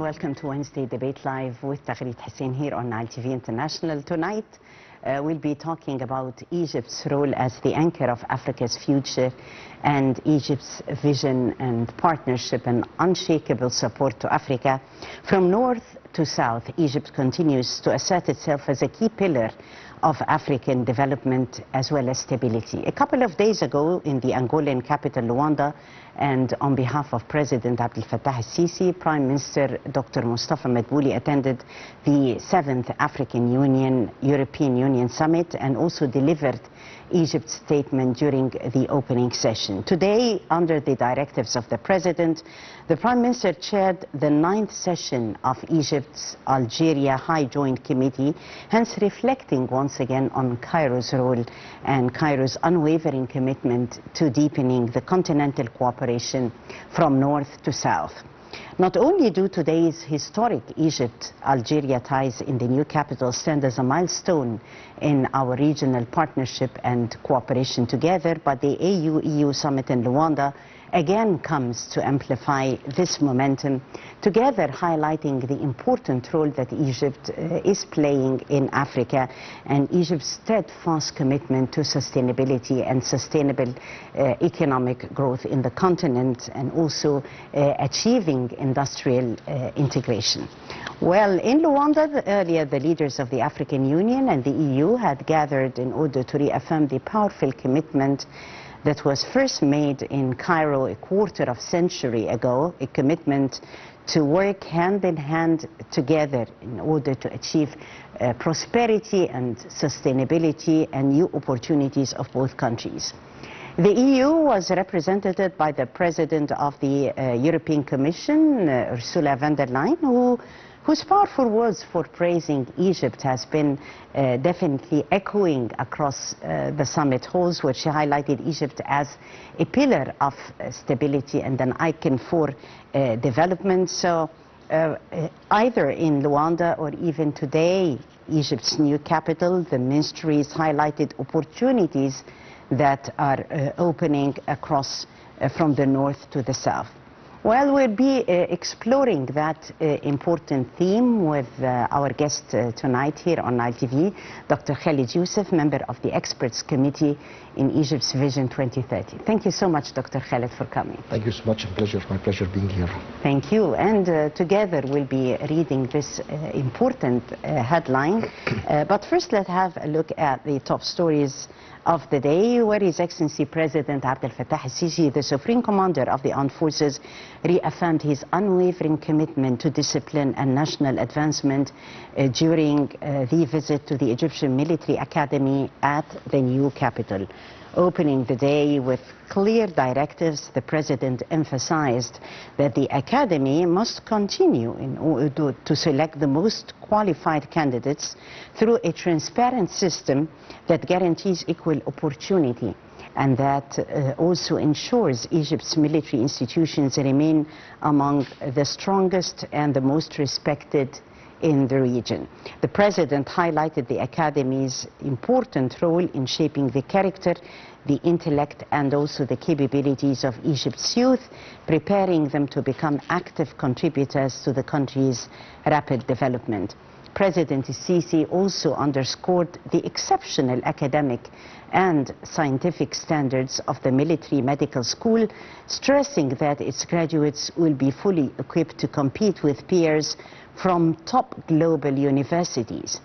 welcome to Wednesday Debate Live with Khaled here on Nile TV International. Tonight, we'll be talking about Egypt's role as the anchor of Africa's future and Egypt's vision and partnership and unshakable support to Africa. From north to south, Egypt continues to assert itself as a key pillar of African development as well as stability. A couple of days ago in the Angolan capital Luanda, and on behalf of President Abdel Fattah al-Sisi, Prime Minister Dr. Mustafa Madbouli attended the 7th African European Union Summit and also delivered Egypt's statement during the opening session. Today, under the directives of the President, the Prime Minister chaired the 9th session of Egypt's Algeria High Joint Committee, hence reflecting once again on Cairo's role and Cairo's unwavering commitment to deepening the continental cooperation from north to south. Not only do today's historic Egypt-Algeria ties in the new capital stand as a milestone in our regional partnership and cooperation together, but the AU-EU summit in Luanda again comes to amplify this momentum, together highlighting the important role that Egypt is playing in Africa and Egypt's steadfast commitment to sustainability and sustainable economic growth in the continent, and also achieving industrial integration. Well, in Luanda, earlier the leaders of the African Union and the EU had gathered in order to reaffirm the powerful commitment that was first made in Cairo a quarter of a century ago, a commitment to work hand in hand together in order to achieve prosperity and sustainability and new opportunities of both countries. The EU was represented by the President of the European Commission, Ursula von der Leyen, whose powerful words for praising Egypt has been definitely echoing across the summit halls, where she highlighted Egypt as a pillar of stability and an icon for development. So either in Luanda or even today, Egypt's new capital, the ministries highlighted opportunities that are opening across from the north to the south. Well, we'll be exploring that important theme with our guest tonight here on Nile TV, Dr. Khaled Yousseif, member of the Experts Committee in Egypt's Vision 2030. Thank you so much, Dr. Khaled, for coming. Thank you so much. A pleasure. My pleasure being here. Thank you. And together we'll be reading this important headline. But first, let's have a look at the top stories of the day, where His Excellency President Abdel Fattah al-Sisi, the Supreme Commander of the Armed Forces, reaffirmed his unwavering commitment to discipline and national advancement during the visit to the Egyptian Military Academy at the new capital. Opening the day with clear directives, the President emphasized that the Academy must continue in order to select the most qualified candidates through a transparent system that guarantees equal opportunity, and that also ensures Egypt's military institutions remain among the strongest and the most respected in the region. The President highlighted the Academy's important role in shaping the character, the intellect and also the capabilities of Egypt's youth, preparing them to become active contributors to the country's rapid development. President Sisi also underscored the exceptional academic and scientific standards of the Military Medical School, stressing that its graduates will be fully equipped to compete with peers from top global universities.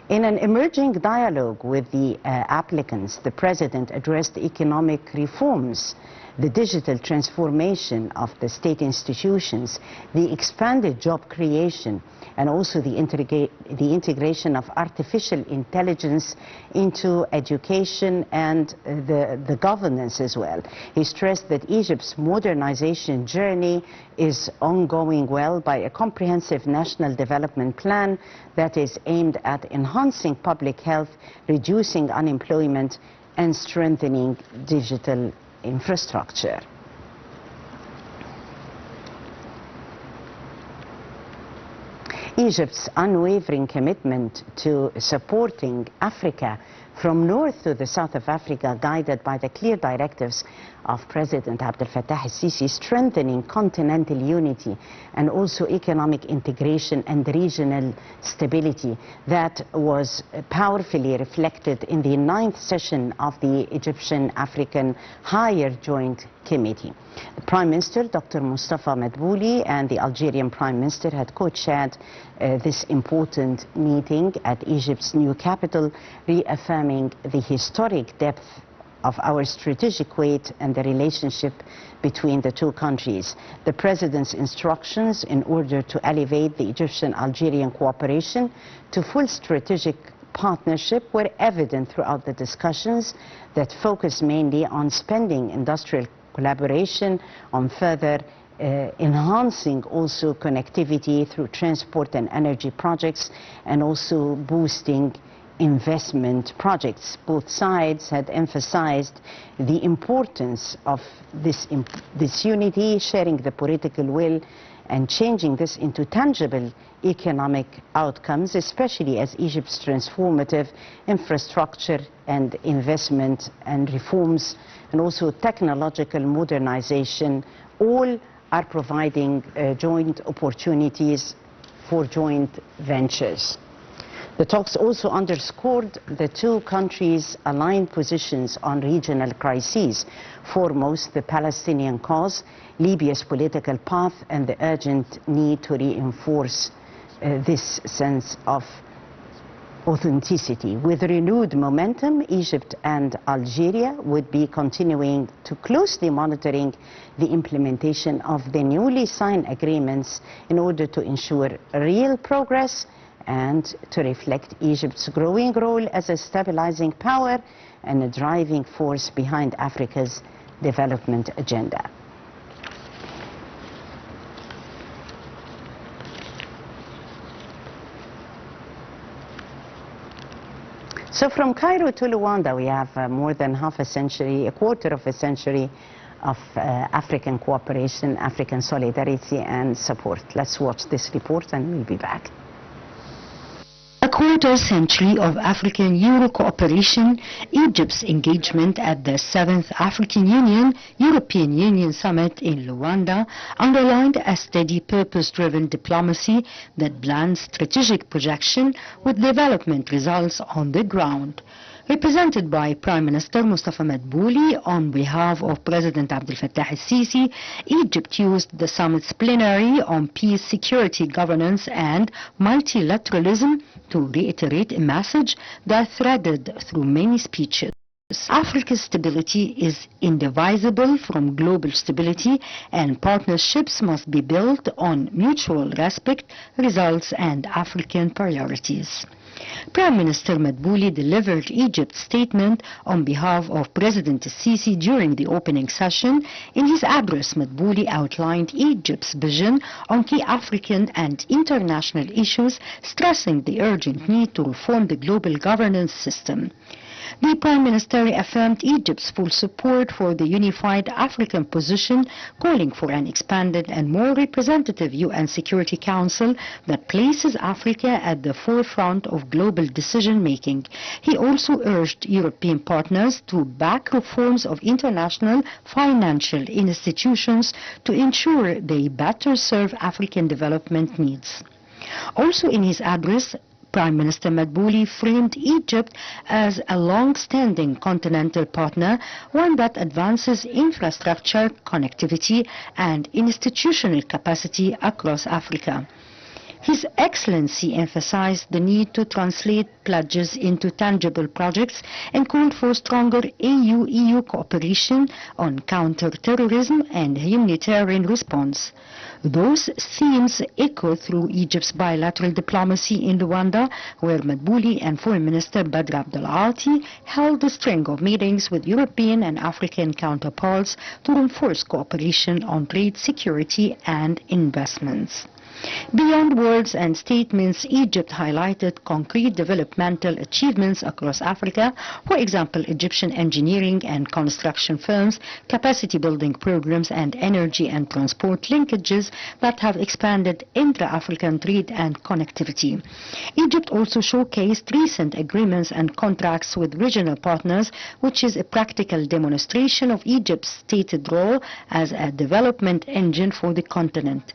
In an emerging dialogue with the applicants, the President addressed economic reforms, the digital transformation of the state institutions, the expanded job creation, and also the integration of artificial intelligence into education and the governance as well. He stressed that Egypt's modernization journey is ongoing well by a comprehensive national development plan that is aimed at enhancing public health, reducing unemployment, and strengthening digital infrastructure. Egypt's unwavering commitment to supporting Africa from north to the south of Africa, guided by the clear directives of President Abdel Fattah al-Sisi, strengthening continental unity and also economic integration and regional stability. That was powerfully reflected in the 9th session of the Egyptian-African Higher Joint Committee. The Prime Minister, Dr. Mustafa Madbouli, and the Algerian Prime Minister had co-chaired this important meeting at Egypt's new capital, reaffirming the historic depth of our strategic weight and the relationship between the two countries. The President's instructions in order to elevate the Egyptian-Algerian cooperation to full strategic partnership were evident throughout the discussions that focused mainly on spending industrial collaboration, on further enhancing also connectivity through transport and energy projects, and also boosting investment projects. Both sides had emphasized the importance of this unity, sharing the political will and changing this into tangible economic outcomes, especially as Egypt's transformative infrastructure and investment and reforms and also technological modernization all are providing joint opportunities for joint ventures. The talks also underscored the two countries' aligned positions on regional crises, foremost the Palestinian cause, Libya's political path, and the urgent need to reinforce this sense of authenticity. With renewed momentum, Egypt and Algeria would be continuing to closely monitoring the implementation of the newly signed agreements in order to ensure real progress and to reflect Egypt's growing role as a stabilizing power and a driving force behind Africa's development agenda. So from Cairo to Luanda, we have more than half a century, a quarter of a century of African cooperation, African solidarity and support. Let's watch this report and we'll be back. A quarter century of African-Euro cooperation, Egypt's engagement at the 7th African Union-European Union Summit in Luanda underlined a steady purpose-driven diplomacy that blends strategic projection with development results on the ground. Represented by Prime Minister Mustafa Madbouli on behalf of President Abdel Fattah al-Sisi, Egypt used the summit's plenary on peace, security, governance and multilateralism to reiterate a message that threaded through many speeches. Africa's stability is indivisible from global stability, and partnerships must be built on mutual respect, results and African priorities. Prime Minister Madbouli delivered Egypt's statement on behalf of President al-Sisi during the opening session. In his address, Madbouli outlined Egypt's vision on key African and international issues, stressing the urgent need to reform the global governance system. The Prime Minister affirmed Egypt's full support for the unified African position, calling for an expanded and more representative UN Security Council that places Africa at the forefront of global decision-making. He also urged European partners to back reforms of international financial institutions to ensure they better serve African development needs. Also in his address, Prime Minister Madbouli framed Egypt as a long-standing continental partner, one that advances infrastructure, connectivity and institutional capacity across Africa. His Excellency emphasized the need to translate pledges into tangible projects and called for stronger AU-EU cooperation on counter-terrorism and humanitarian response. Those themes echo through Egypt's bilateral diplomacy in Luanda, where Madbouli and Foreign Minister Badr Abdel Ati held a string of meetings with European and African counterparts to reinforce cooperation on trade, security and investments. Beyond words and statements, Egypt highlighted concrete developmental achievements across Africa. For example, Egyptian engineering and construction firms, capacity building programs, and energy and transport linkages that have expanded intra-African trade and connectivity. Egypt also showcased recent agreements and contracts with regional partners, which is a practical demonstration of Egypt's stated role as a development engine for the continent.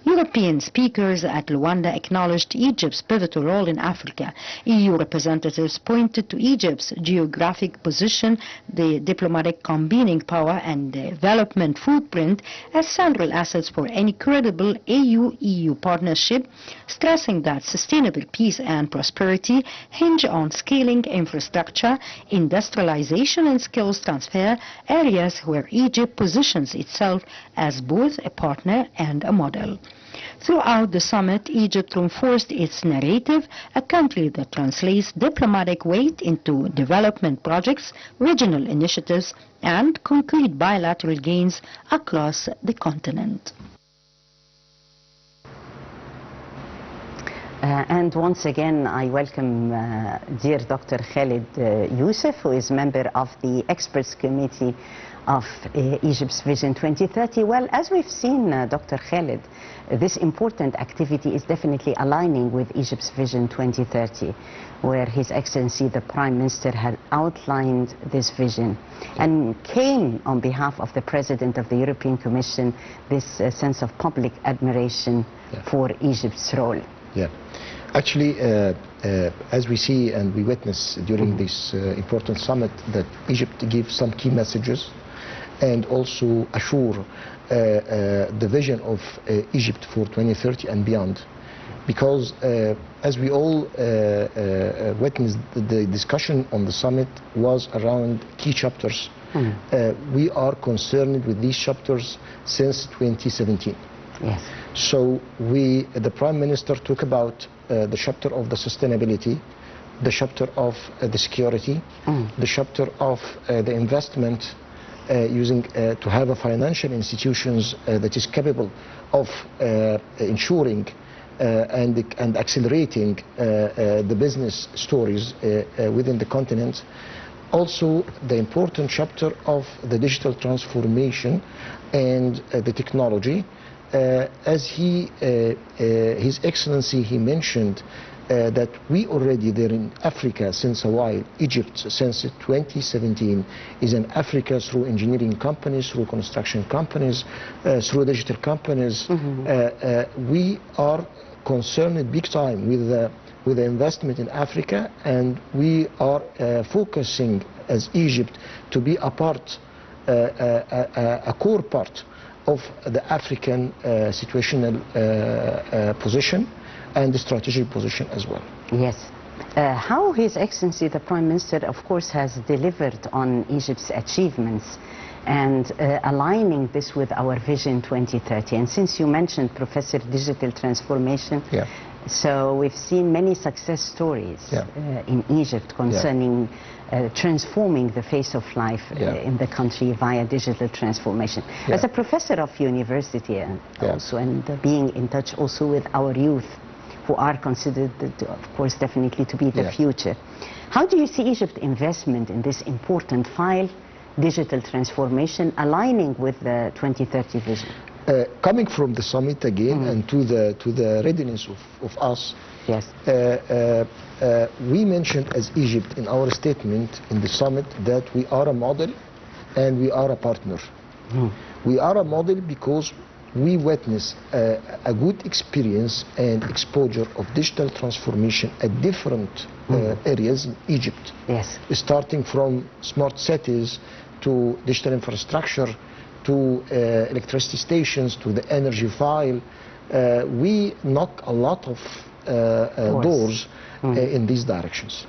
European speakers at Luanda acknowledged Egypt's pivotal role in Africa. EU representatives pointed to Egypt's geographic position, the diplomatic convening power, and development footprint as central assets for any credible AU-EU partnership, stressing that sustainable peace and prosperity hinge on scaling infrastructure, industrialization, and skills transfer, areas where Egypt positions itself as both a partner and a model. Throughout the summit, Egypt reinforced its narrative, a country that translates diplomatic weight into development projects, regional initiatives, and concrete bilateral gains across the continent. And once again, I welcome dear Dr. Khaled Yousseif, who is member of the Experts Committee of Egypt's Vision 2030. Well, as we've seen, Dr. Khaled, this important activity is definitely aligning with Egypt's Vision 2030, where His Excellency the Prime Minister had outlined this vision and came on behalf of the President of the European Commission this sense of public admiration for Egypt's role. Yeah, actually, as we see and we witness during this important summit, that Egypt gives some key messages and also assure the vision of Egypt for 2030 and beyond. Because as we all witnessed, the discussion on the summit was around key chapters. We are concerned with these chapters since 2017. Yes. So the Prime Minister talked about the chapter of the sustainability, the chapter of the security, the chapter of the investment, using to have a financial institutions that is capable of ensuring and accelerating the business stories within the continent. Also, the important chapter of the digital transformation and the technology. As His Excellency, he mentioned that we already there in Africa since a while. Egypt since 2017 is in Africa through engineering companies, through construction companies, through digital companies. We are concerned big time with the investment in Africa, and we are focusing as Egypt to be a part, a core part of the African situational position and the strategic position as well. Yes. How His Excellency the Prime Minister, of course, has delivered on Egypt's achievements and aligning this with our Vision 2030. And since you mentioned, Professor, digital transformation, so we've seen many success stories in Egypt concerning transforming the face of life in the country via digital transformation. As a professor of university also, and being in touch also with our youth, who are considered, of course, definitely to be the future. How do you see Egypt's investment in this important file, digital transformation, aligning with the 2030 vision? Coming from the summit again and to the readiness of us, we mentioned as Egypt in our statement in the summit that we are a model and we are a partner. We are a model because we witness a good experience and exposure of digital transformation at different areas in Egypt. Starting from smart cities to digital infrastructure to electricity stations to the energy file. We knock a lot of doors in these directions.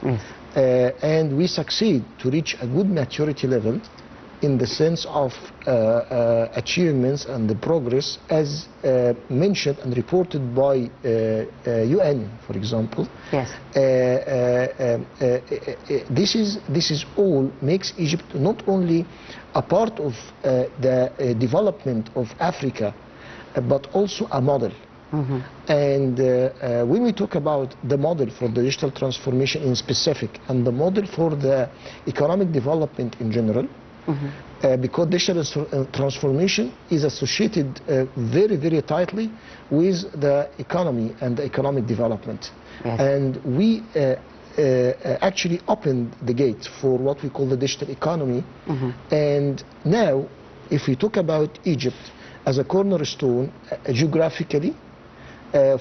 And we succeed to reach a good maturity level in the sense of achievements and the progress as mentioned and reported by UN, for example. This is all makes Egypt not only a part of the development of Africa, but also a model. And when we talk about the model for the digital transformation in specific and the model for the economic development in general, because digital transformation is associated very, very tightly with the economy and the economic development. Yes. And we actually opened the gate for what we call the digital economy. And now, if we talk about Egypt as a cornerstone geographically,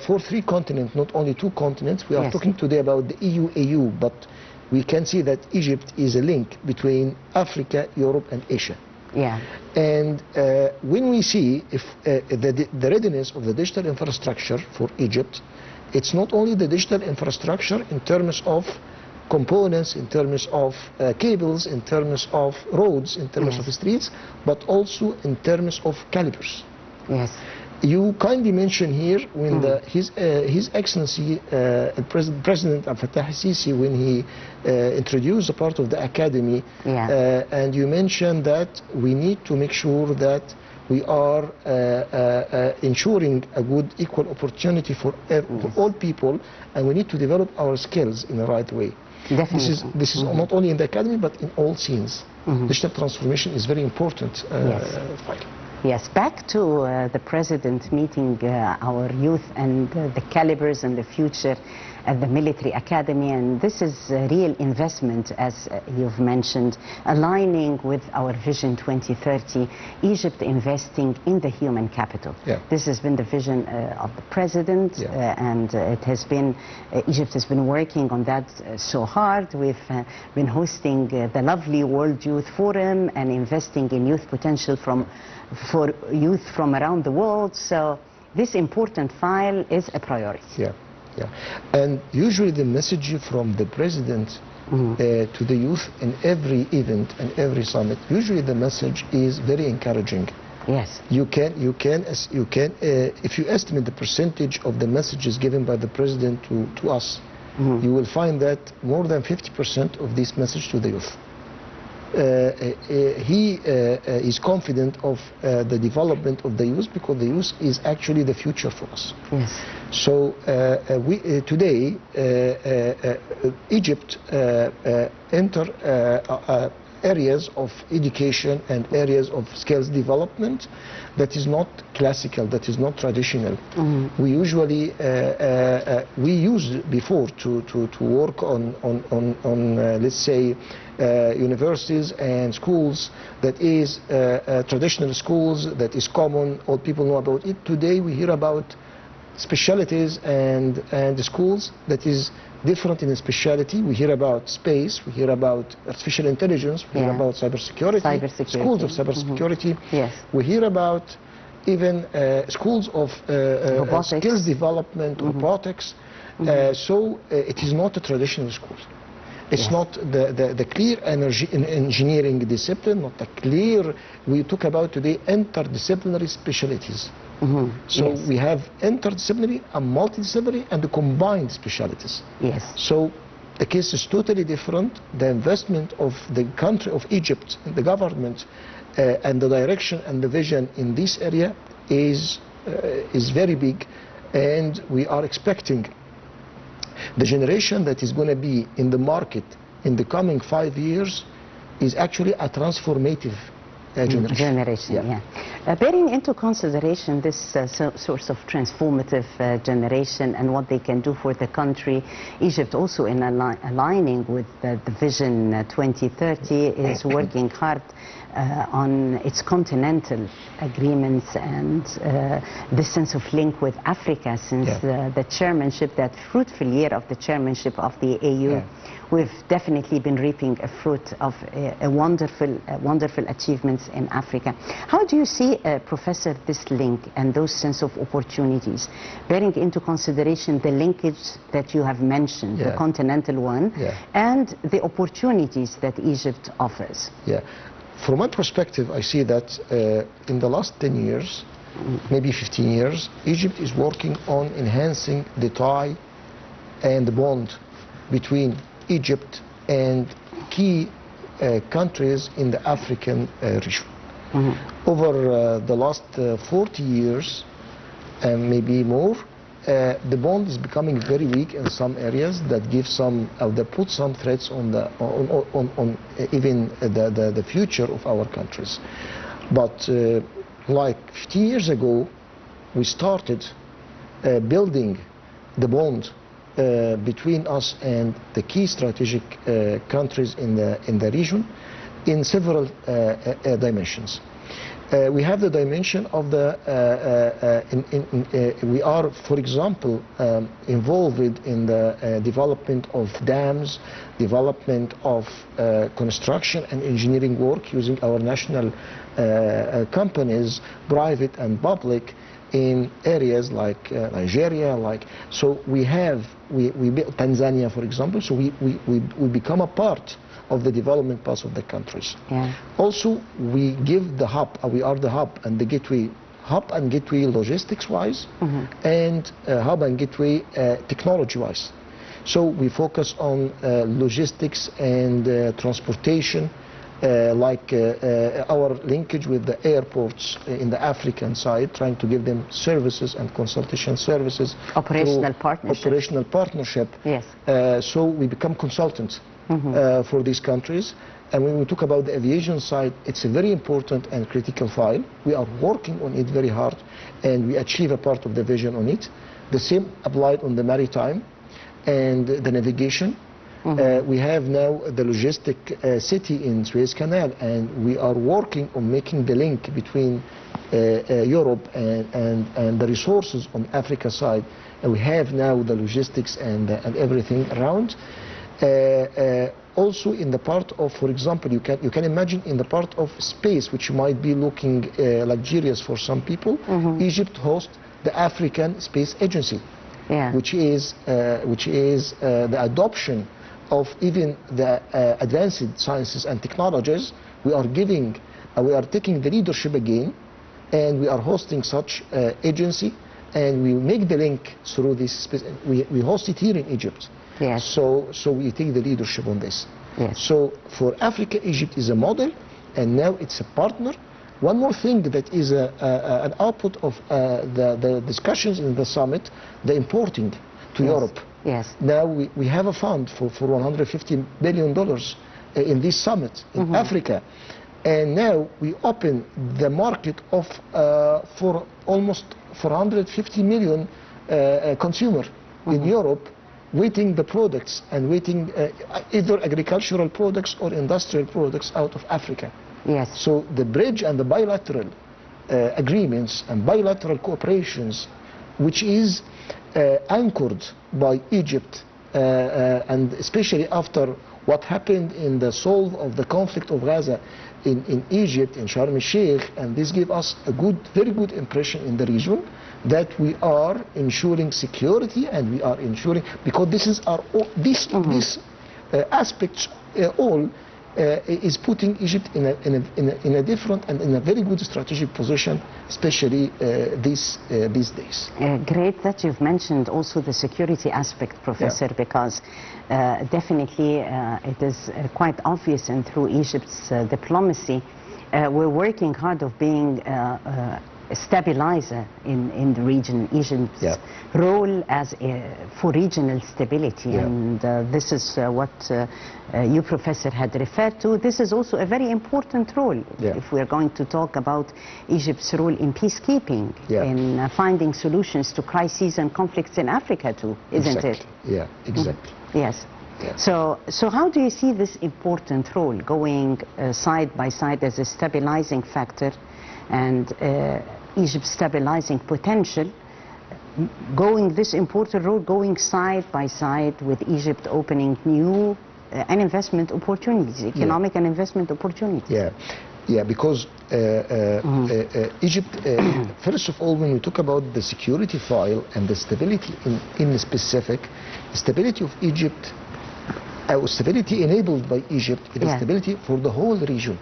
for 3 continents, not only 2 continents, we are Yes. talking today about the EU, but we can see that Egypt is a link between Africa, Europe, and Asia. Yeah. And when we see if the readiness of the digital infrastructure for Egypt, it's not only the digital infrastructure in terms of components, in terms of cables, in terms of roads, in terms of streets, but also in terms of calibers. Yes. You kindly mentioned here when His Excellency President Abdel Fattah al-Sisi, when he introduced a part of the academy, and you mentioned that we need to make sure that we are ensuring a good equal opportunity for all people, and we need to develop our skills in the right way. Definitely. This is not only in the academy but in all scenes. Digital transformation is very important. Yes, back to the President meeting our youth and the calibers and the future at the military academy, and this is a real investment, as you've mentioned, aligning with our Vision 2030, Egypt investing in the human capital. This has been the vision of the President, and it has been, Egypt has been working on that so hard. We've been hosting the lovely World Youth Forum and investing in youth potential for youth from around the world, so this important file is a priority. And usually the message from the President to the youth in every event and every summit, usually the message is very encouraging. Yes. You can if you estimate the percentage of the messages given by the President to us, you will find that more than 50% of this message to the youth. He is confident of the development of the youth, because the youth is actually the future for us. Yes. So today Egypt enter areas of education and areas of skills development that is not classical, that is not traditional. We usually we used before to work on let's say universities and schools that is traditional schools, that is common, all people know about it. Today we hear about specialties and schools that is different in speciality. We hear about space, we hear about artificial intelligence, we hear about cybersecurity, schools of cybersecurity. Yes. We hear about even schools of skills development, robotics. So it is not a traditional school. It's not the clear energy in engineering discipline, not the clear, we talk about today interdisciplinary specialties. So we have interdisciplinary and multidisciplinary and the combined specialties. Yes. So the case is totally different. The investment of the country of Egypt, the government, and the direction and the vision in this area is very big, and we are expecting the generation that is going to be in the market in the coming 5 years is actually a transformative generation. Bearing into consideration this source of transformative generation and what they can do for the country, Egypt also in aligning with the Vision 2030 is working hard on its continental agreements and the sense of link with Africa since the chairmanship, that fruitful year of the chairmanship of the AU. We've definitely been reaping a fruit of wonderful achievements in Africa. How do you see, Professor, this link and those sense of opportunities, bearing into consideration the linkage that you have mentioned, the continental one, and the opportunities that Egypt offers? From my perspective, I see that in the last 10 years, maybe 15 years, Egypt is working on enhancing the tie and the bond between Egypt and key countries in the African region. Over the last 40 years, and maybe more. The bond is becoming very weak in some areas that give some, that put some threats on the on even the future of our countries. But like 15 years ago, we started building the bond between us and the key strategic countries in the region in several dimensions. We have the dimension of the, we are, for example, involved in the development of dams, development of construction and engineering work using our national companies, private and public, in areas like Nigeria, so we built Tanzania, for example, so we become a part of the development path of the countries. Yeah. Also, we give the hub, we are the hub and the gateway, logistics-wise, and hub and gateway technology-wise. So we focus on logistics and transportation, our linkage with the airports in the African side, trying to give them services and consultation services. Operational partnership. Operational partnership. Yes. So we become consultants for these countries. And when we talk about the aviation side, it's a very important and critical file. We are working on it very hard, and we achieve a part of the vision on it. The same applied on the maritime and the navigation. We have now the logistic city in Suez Canal, and we are working on making the link between Europe and the resources on Africa side. And we have now the logistics and everything around. Also in the part of, for example, you can imagine in the part of space, which might be looking luxurious for some people, Egypt hosts the African Space Agency, which is the adoption of even the advanced sciences and technologies. We are taking the leadership again, and we are hosting such agency, and we make the link through this space. We host it here in Egypt. Yes. So we take the leadership on this. Yes. So for Africa, Egypt is a model, and now it's a partner. One more thing that is an output of the discussions in the summit, the importing to Europe. Yes. Now we have a fund for $150 billion in this summit in Africa. And now we open the market of for almost 450 million consumers in Europe, waiting the products and waiting either agricultural products or industrial products out of Africa. Yes. So the bridge and the bilateral agreements and bilateral cooperations, which is anchored by Egypt, and especially after what happened in the solve of the conflict of Gaza in Egypt, in Sharm el-Sheikh, and this gave us a very good impression in the region that we are ensuring security, and we are ensuring, because this is our these aspects all is putting Egypt in a different and in a very good strategic position, especially these days. Great that you've mentioned also the security aspect, Professor, because definitely it is quite obvious, and through Egypt's diplomacy, we're working hard of being a stabilizer in the region. Egypt's role as for regional stability, and this is what you, Professor, had referred to. This is also a very important role if we're going to talk about Egypt's role in peacekeeping, in finding solutions to crises and conflicts in Africa too, isn't it? Yeah, exactly. Yes. So how do you see this important role going side by side as a stabilizing factor, and Egypt's stabilizing potential, this important role going side by side with Egypt opening new and investment opportunities, economic and investment opportunities? Yeah, because Egypt, first of all, when we talk about the security file and the stability in specific, stability of Egypt, stability enabled by Egypt, it is stability for the whole region,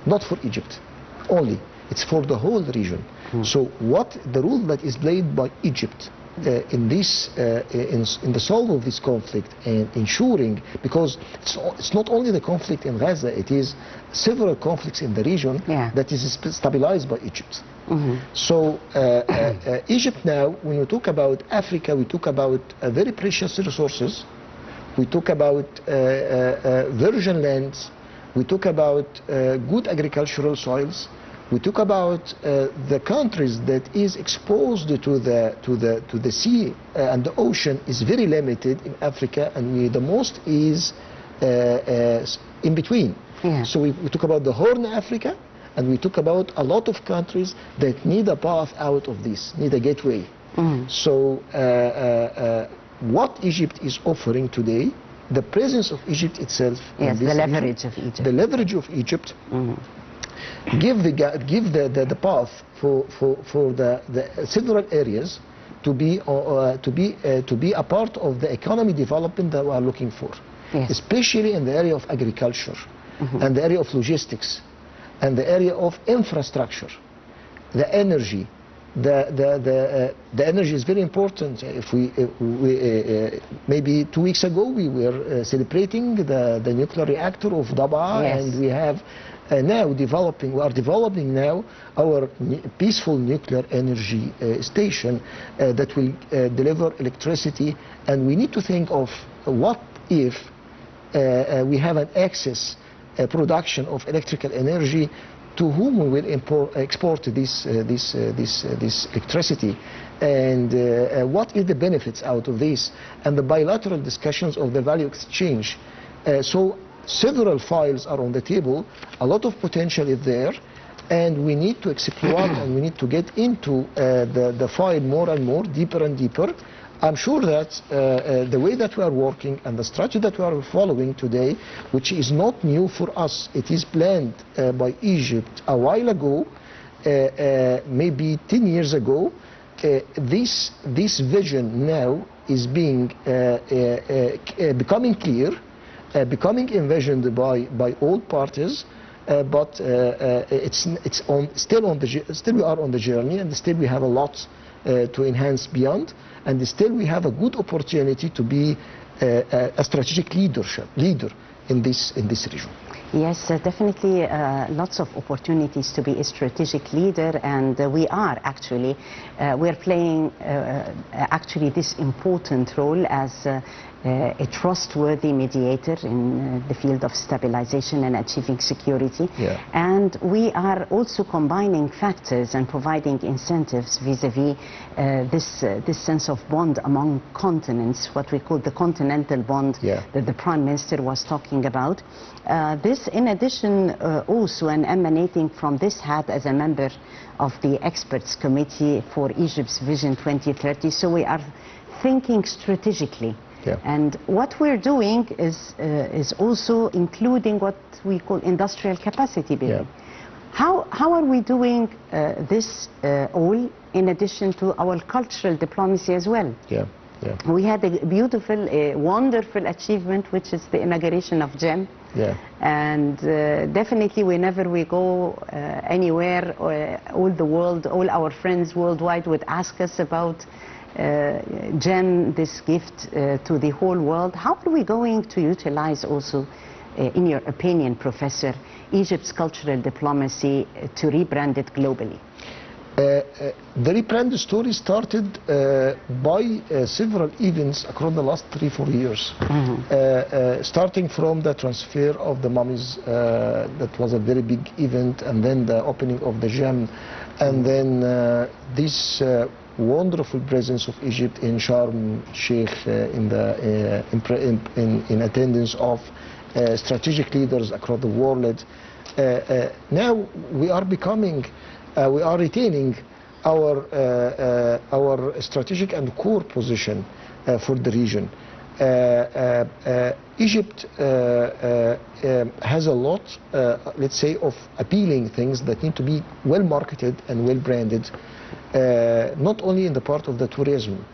not for Egypt only. It's for the whole region. So what the role that is played by Egypt in the solve of this conflict and ensuring, because it's not only the conflict in Gaza, it is several conflicts in the region that is stabilized by Egypt. So Egypt now, when we talk about Africa, we talk about very precious resources, we talk about virgin lands, we talk about good agricultural soils, we talk about the countries that is exposed to the sea and the ocean is very limited in Africa, and the most is in between. So we talk about the Horn Africa, and we talk about a lot of countries that need a path out of this, need a gateway. So what Egypt is offering today, the presence of Egypt itself, yes, the leverage of Egypt, the leverage of Egypt, give the path for the several areas to be a part of the economy development that we are looking for, especially in the area of agriculture and the area of logistics and the area of infrastructure, the energy. The energy is very important. If we maybe 2 weeks ago we were celebrating the nuclear reactor of Daba, and we have now we are developing now our peaceful nuclear energy station that will deliver electricity, and we need to think of what if we have an excess production of electrical energy, to whom we will export this electricity, and what is the benefits out of this, and the bilateral discussions of the value exchange. So several files are on the table, a lot of potential is there, and we need to explore and we need to get into the file more and more, deeper and deeper. I'm sure that the way that we are working and the strategy that we are following today, which is not new for us, it is planned by Egypt a while ago, maybe 10 years ago. This vision now is becoming clear, becoming envisioned by all parties, but still we are on the journey, and still we have a lot to enhance beyond, and still we have a good opportunity to be a strategic leader in this region. Yes, definitely lots of opportunities to be a strategic leader, and we are actually we're playing actually this important role as a trustworthy mediator in the field of stabilization and achieving security. And we are also combining factors and providing incentives vis-a-vis this sense of bond among continents, what we call the continental bond that the Prime Minister was talking about. This in addition also, and emanating from this hat as a member of the experts committee for Egypt's Vision 2030, so we are thinking strategically. And what we're doing is also including what we call industrial capacity building. How are we doing this all in addition to our cultural diplomacy as well? We had a beautiful, wonderful achievement, which is the inauguration of GEM. And definitely whenever we go anywhere, all the world, all our friends worldwide would ask us about GEM, this gift to the whole world. How are we going to utilize also, in your opinion, Professor, Egypt's cultural diplomacy to rebrand it globally? The rebrand story started by several events across the last 3-4 years. Starting from the transfer of the mummies, that was a very big event, and then the opening of the GEM, and then this wonderful presence of Egypt in Sharm el-Sheikh in attendance of strategic leaders across the world. Now we are becoming, we are retaining our strategic and core position for the region. Egypt has a lot, let's say, of appealing things that need to be well marketed and well branded, not only in the part of the tourism,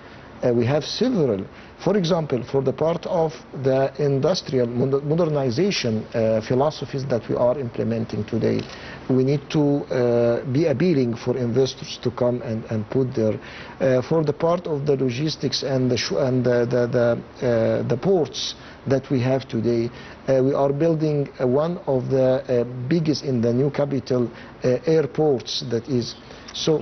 We have several. For example, for the part of the industrial modernization philosophies that we are implementing today, we need to be appealing for investors to come and put there. For the part of the logistics and the ports that we have today, we are building one of the biggest in the new capital airports that is. So,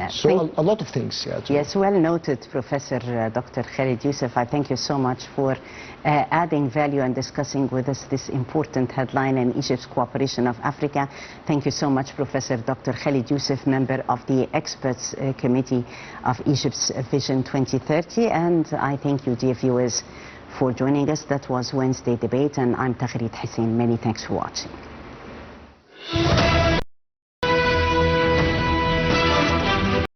so a lot of things. Yes, well noted, Professor Dr. Khaled Yousseif. I thank you so much for adding value and discussing with us this important headline in Egypt's cooperation of Africa. Thank you so much, Professor Dr. Khaled Yousseif, member of the Experts Committee of Egypt's Vision 2030. And I thank you, dear viewers, for joining us. That was Wednesday Debate, and I'm Khaled Hussein. Many thanks for watching.